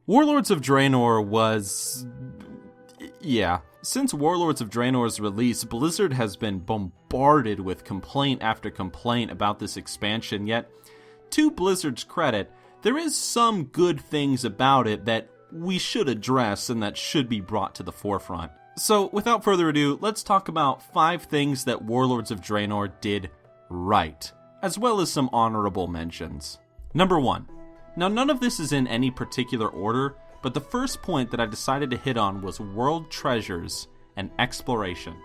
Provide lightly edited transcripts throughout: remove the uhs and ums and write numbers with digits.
Warlords of Draenor was... yeah. Since Warlords of Draenor's release, Blizzard has been bombarded with complaint after complaint about this expansion, yet, to Blizzard's credit, there is some good things about it that we should address and that should be brought to the forefront. So, without further ado, let's talk about 5 things that Warlords of Draenor did right, as well as some honorable mentions. Number 1. Now, none of this is in any particular order, but the first point that I decided to hit on was world treasures and exploration.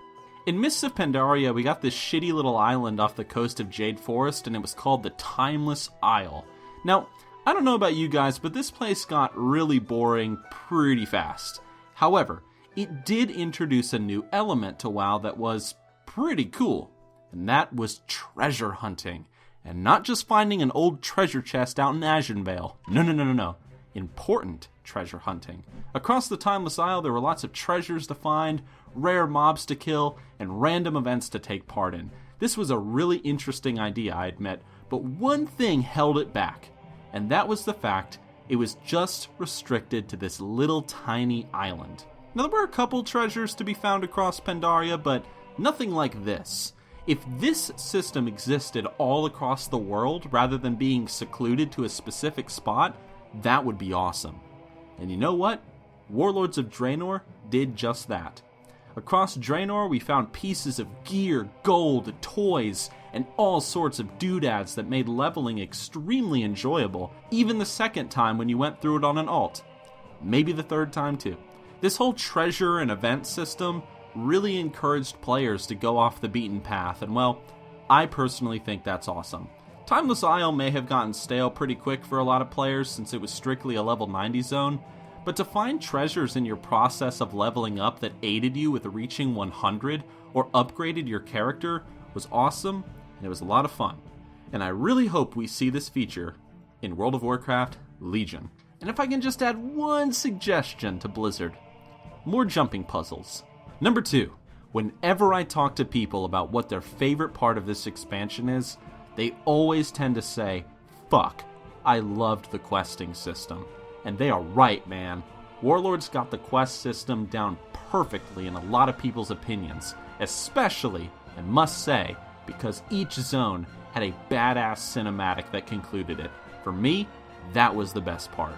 In Mists of Pandaria, we got this shitty little island off the coast of Jade Forest, and it was called the Timeless Isle. Now, I don't know about you guys, but this place got really boring pretty fast. However, it did introduce a new element to WoW that was pretty cool, and that was treasure hunting. And not just finding an old treasure chest out in Ashenvale. No. Important treasure hunting. Across the Timeless Isle, there were lots of treasures to find, rare mobs to kill, and random events to take part in. This was a really interesting idea, I admit, but one thing held it back, and that was the fact it was just restricted to this little tiny island. Now, there were a couple treasures to be found across Pandaria, but nothing like this. If this system existed all across the world, rather than being secluded to a specific spot, that would be awesome. And you know what? Warlords of Draenor did just that. Across Draenor, we found pieces of gear, gold, toys, and all sorts of doodads that made leveling extremely enjoyable, even the second time when you went through it on an alt. Maybe the third time too. This whole treasure and event system really encouraged players to go off the beaten path, and well, I personally think that's awesome. Timeless Isle may have gotten stale pretty quick for a lot of players since it was strictly a level 90 zone, but to find treasures in your process of leveling up that aided you with reaching 100 or upgraded your character was awesome, and it was a lot of fun. And I really hope we see this feature in World of Warcraft Legion. And if I can just add one suggestion to Blizzard, more jumping puzzles. Number 2, whenever I talk to people about what their favorite part of this expansion is, they always tend to say, fuck, I loved the questing system. And they are right, man. Warlords got the quest system down perfectly in a lot of people's opinions, especially, I must say, because each zone had a badass cinematic that concluded it. For me, that was the best part.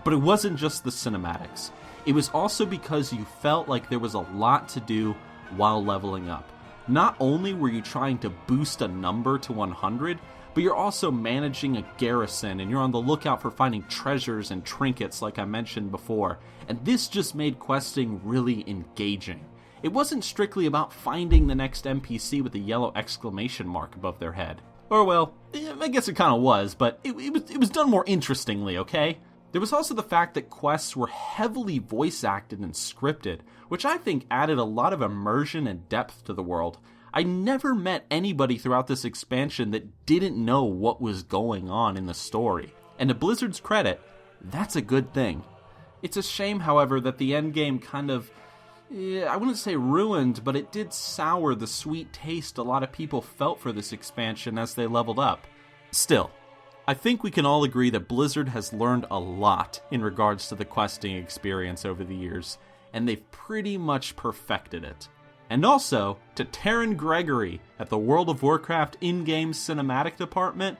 But it wasn't just the cinematics. It was also because you felt like there was a lot to do while leveling up. Not only were you trying to boost a number to 100, but you're also managing a garrison, and you're on the lookout for finding treasures and trinkets like I mentioned before, and this just made questing really engaging. It wasn't strictly about finding the next NPC with a yellow exclamation mark above their head. Or well, I guess it kind of was, but it was done more interestingly, okay? There was also the fact that quests were heavily voice acted and scripted, which I think added a lot of immersion and depth to the world. I never met anybody throughout this expansion that didn't know what was going on in the story. And to Blizzard's credit, that's a good thing. It's a shame, however, that the endgame kind of, I wouldn't say ruined, but it did sour the sweet taste a lot of people felt for this expansion as they leveled up. Still, I think we can all agree that Blizzard has learned a lot in regards to the questing experience over the years, and they've pretty much perfected it. And also, to Taryn Gregory at the World of Warcraft in-game cinematic department,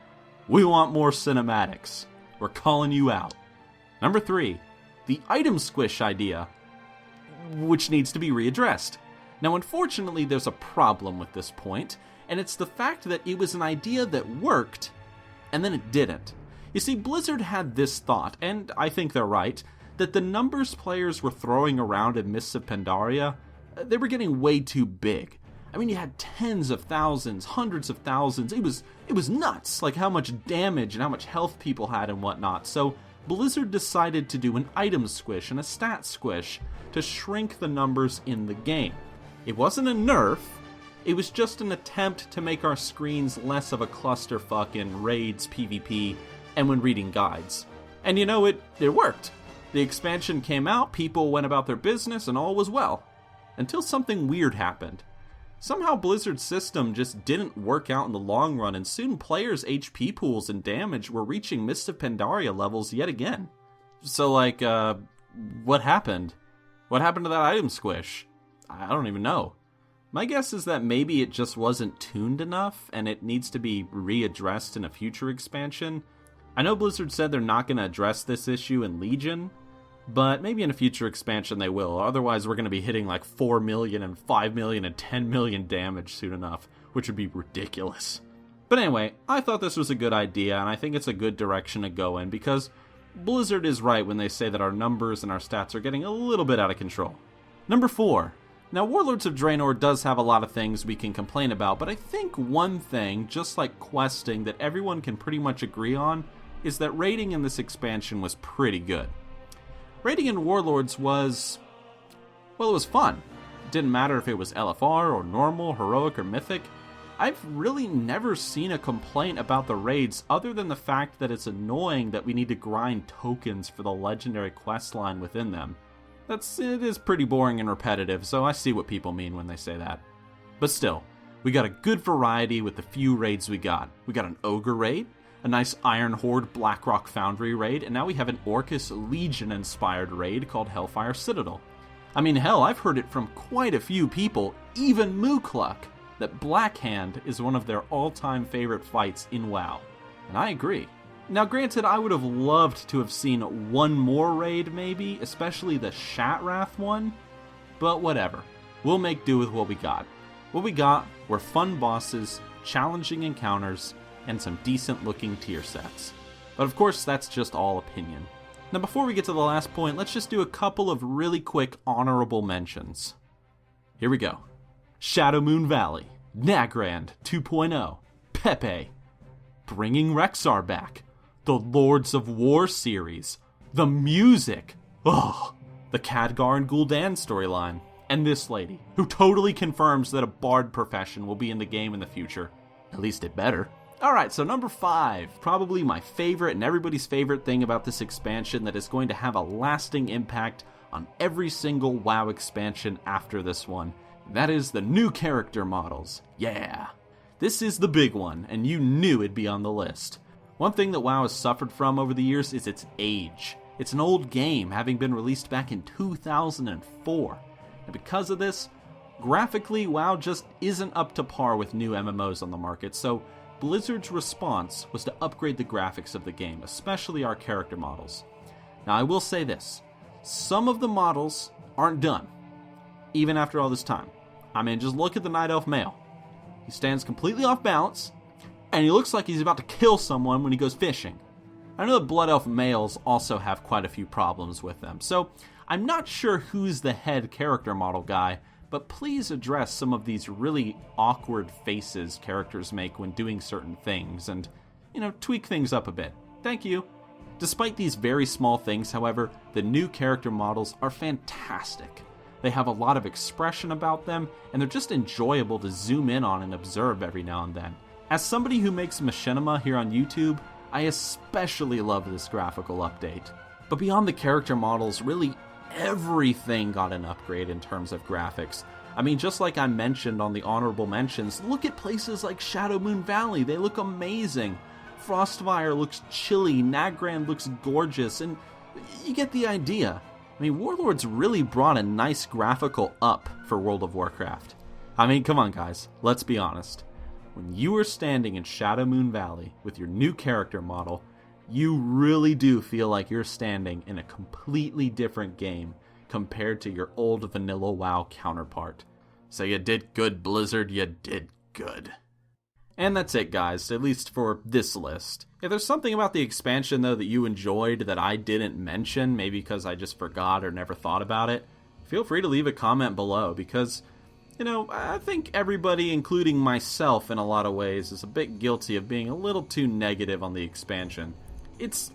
we want more cinematics. We're calling you out. Number 3, the item squish idea, which needs to be readdressed. Now, unfortunately, there's a problem with this point, and it's the fact that it was an idea that worked, and then it didn't. You see, Blizzard had this thought, and I think they're right, that the numbers players were throwing around in Mists of Pandaria, they were getting way too big. I mean, you had tens of thousands, hundreds of thousands. It was nuts, like how much damage and how much health people had and whatnot. So Blizzard decided to do an item squish and a stat squish to shrink the numbers in the game. It wasn't a nerf. It was just an attempt to make our screens less of a clusterfuck in raids, PvP, and when reading guides. And you know, it worked. The expansion came out, people went about their business, and all was well. Until something weird happened. Somehow Blizzard's system just didn't work out in the long run, and soon players' HP pools and damage were reaching Mists of Pandaria levels yet again. So, like, what happened? What happened to that item squish? I don't even know. My guess is that maybe it just wasn't tuned enough, and it needs to be readdressed in a future expansion. I know Blizzard said they're not going to address this issue in Legion, but maybe in a future expansion they will. Otherwise, we're going to be hitting like 4 million and 5 million and 10 million damage soon enough, which would be ridiculous. But anyway, I thought this was a good idea, and I think it's a good direction to go in, because Blizzard is right when they say that our numbers and our stats are getting a little bit out of control. Number 4. Now, Warlords of Draenor does have a lot of things we can complain about, but I think one thing, just like questing, that everyone can pretty much agree on is that raiding in this expansion was pretty good. Raiding in Warlords was, well, it was fun. It didn't matter if it was LFR or normal, heroic, or mythic. I've really never seen a complaint about the raids other than the fact that it's annoying that we need to grind tokens for the legendary questline within them. It is pretty boring and repetitive, so I see what people mean when they say that. But still, we got a good variety with the few raids we got. We got an Ogre raid, a nice Iron Horde Blackrock Foundry raid, and now we have an Orcus Legion-inspired raid called Hellfire Citadel. I mean, hell, I've heard it from quite a few people, even Mookluk, that Blackhand is one of their all-time favorite fights in WoW. And I agree. Now, granted, I would have loved to have seen one more raid, maybe, especially the Shatrath one, but whatever. We'll make do with what we got. What we got were fun bosses, challenging encounters, and some decent-looking tier sets. But of course, that's just all opinion. Now, before we get to the last point, let's just do a couple of really quick honorable mentions. Here we go. Shadowmoon Valley, Nagrand 2.0, Pepe, bringing Rexxar back, the Lords of War series, the music, the Khadgar and Gul'dan storyline, and this lady, who totally confirms that a bard profession will be in the game in the future. At least it better. Alright, so number 5, probably my favorite and everybody's favorite thing about this expansion that is going to have a lasting impact on every single WoW expansion after this one. That is the new character models. Yeah! This is the big one, and you knew it'd be on the list. One thing that WoW has suffered from over the years is its age. It's an old game, having been released back in 2004. And because of this, graphically, WoW just isn't up to par with new MMOs on the market, so Blizzard's response was to upgrade the graphics of the game, especially our character models. Now, I will say this. Some of the models aren't done, even after all this time. I mean, just look at the Night Elf male. He stands completely off balance, and he looks like he's about to kill someone when he goes fishing. I know that Blood Elf males also have quite a few problems with them, so I'm not sure who's the head character model guy, but please address some of these really awkward faces characters make when doing certain things, and, tweak things up a bit. Thank you. Despite these very small things, however, the new character models are fantastic. They have a lot of expression about them, and they're just enjoyable to zoom in on and observe every now and then. As somebody who makes machinima here on YouTube, I especially love this graphical update. But beyond the character models, really everything got an upgrade in terms of graphics. I mean, just like I mentioned on the honorable mentions, look at places like Shadowmoon Valley. They look amazing. Frostfire looks chilly, Nagrand looks gorgeous, and you get the idea. I mean, Warlords really brought a nice graphical up for World of Warcraft. I mean, come on guys, let's be honest. When you are standing in Shadowmoon Valley with your new character model, you really do feel like you're standing in a completely different game compared to your old vanilla WoW counterpart. So you did good, Blizzard, you did good. And that's it, guys, at least for this list. If there's something about the expansion, though, that you enjoyed that I didn't mention, maybe because I just forgot or never thought about it, feel free to leave a comment below, because, I think everybody, including myself in a lot of ways, is a bit guilty of being a little too negative on the expansion.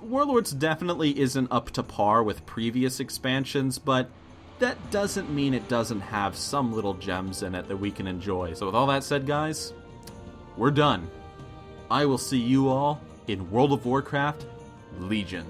Warlords definitely isn't up to par with previous expansions, but that doesn't mean it doesn't have some little gems in it that we can enjoy. So with all that said, guys, we're done. I will see you all in World of Warcraft Legion.